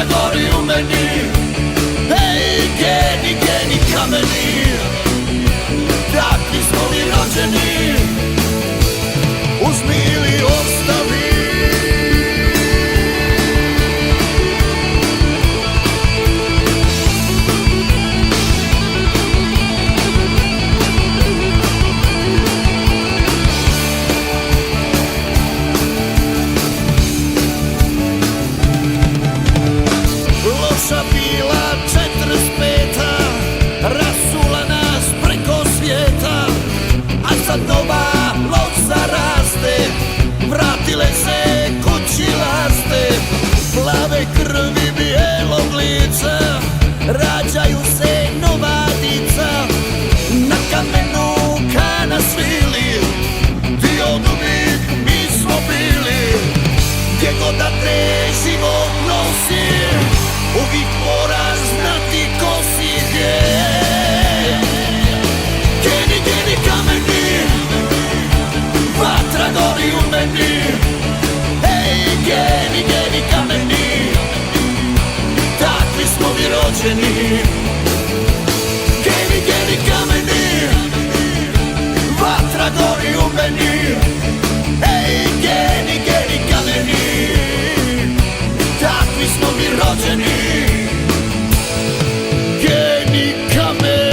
Vatra gori u meni, ej, geni, geni kameni, takvi smo mi rođeni, uzmi ili ostavi. Loša bila 45-a, rasula nas preko svijeta, a sad nova loza raste, vratile se kući laste, plave krvi bijelog lica, rađaju se nova dica, na kamenu kana svili, ti oduvijek mi smo bili, gdje god da te život nosi, uvijek moraš znati ko si gdje. Geni, geni kameni, vatra gori u meni, ej, geni, geni kameni, takvi smo mi rođeni. Geni, geni kameni, vatra gori u meni, ej, geni, geni kameni, takvi smo mi rođeni. Geni kameni.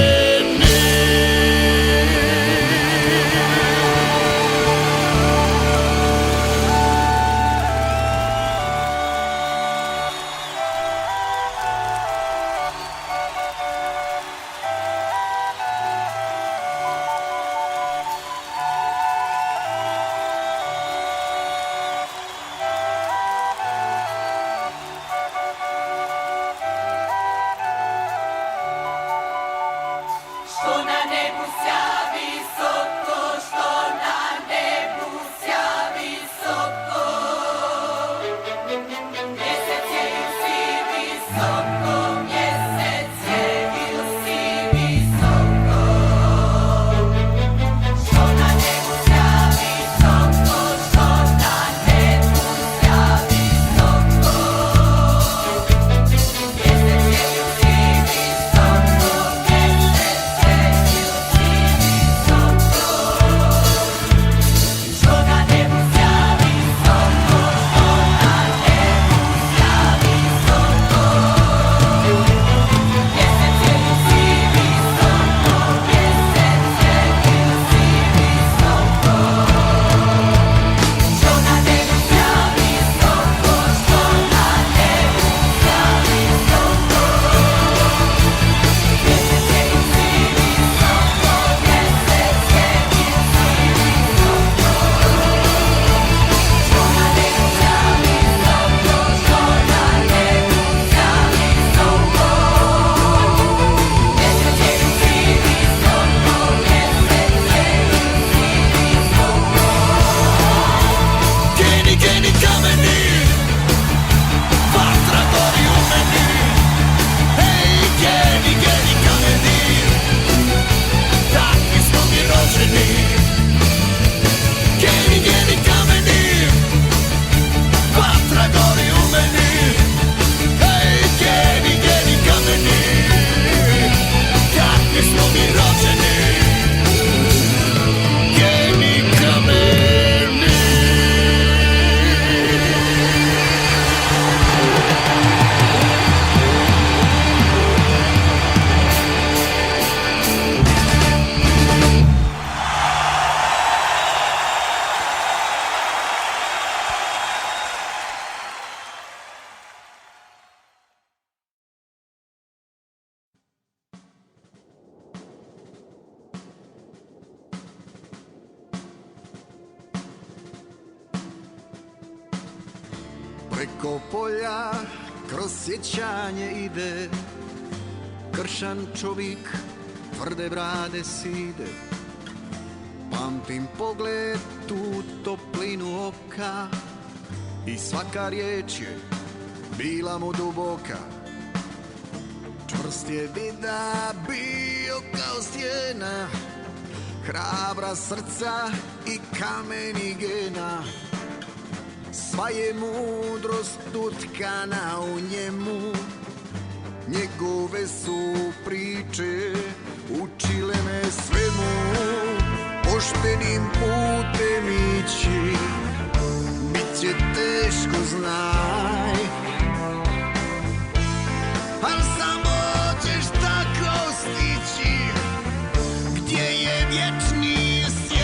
Preko polja kroz sjećanje ide kršan čovjek, tvrde brade side. Pamtim pogled, tu toplinu oka i svaka riječ je bila mu duboka. Čvrst je vida bio kao stijena, hrabra srca i kameni gena. Sva je mudrost utkana u njemu, njegove su priče učile me svemu. Poštenim putem ići, bit će teško, znaj, al samo ćeš tako stići gdje je vječni sjaj.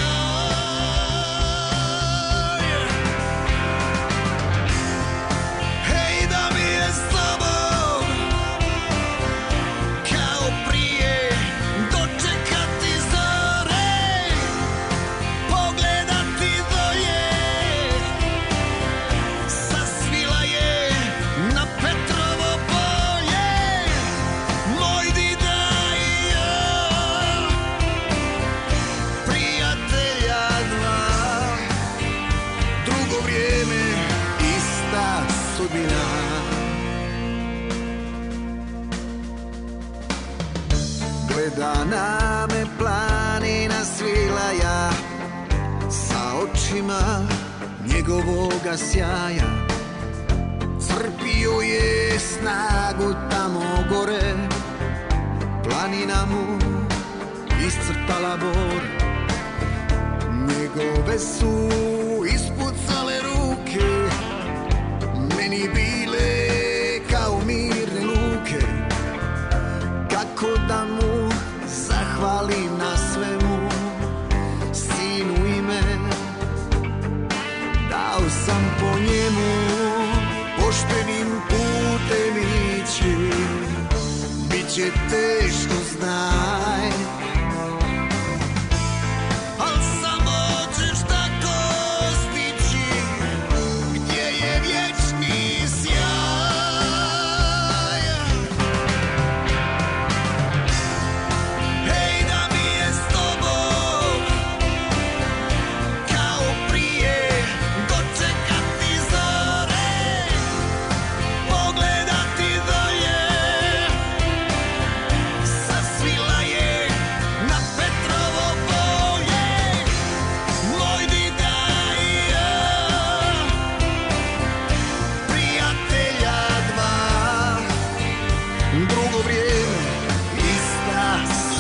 Hej, da mi je s tobom kao prije, dočekati zore, pogledati dolje, sasvila je na Petrovo polje, moj dida i ja, prijatelja dva, drugo vrijeme, ista sudbina. Gleda na me planina Svilaja sa očima njegovoga sjaja. Crpio je snagu tamo gore, planina mu iscrtala bor. Njegove su ispucale ruke, meni bile kao mirne luke. Kako da mu zahvalim na svemu, sinu ime dao sam po njemu. Poštenim putem ići, bit će teško, znaj, al samo ćeš tako stići gdje je vječni sjaj. Hej, da mi je s tobom kao prije, dočekati zore, pogledati dolje, sasvila je na Petrovo polje, moj dida i ja, prijatelja dva, drugo vrijeme, ista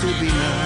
sudbina.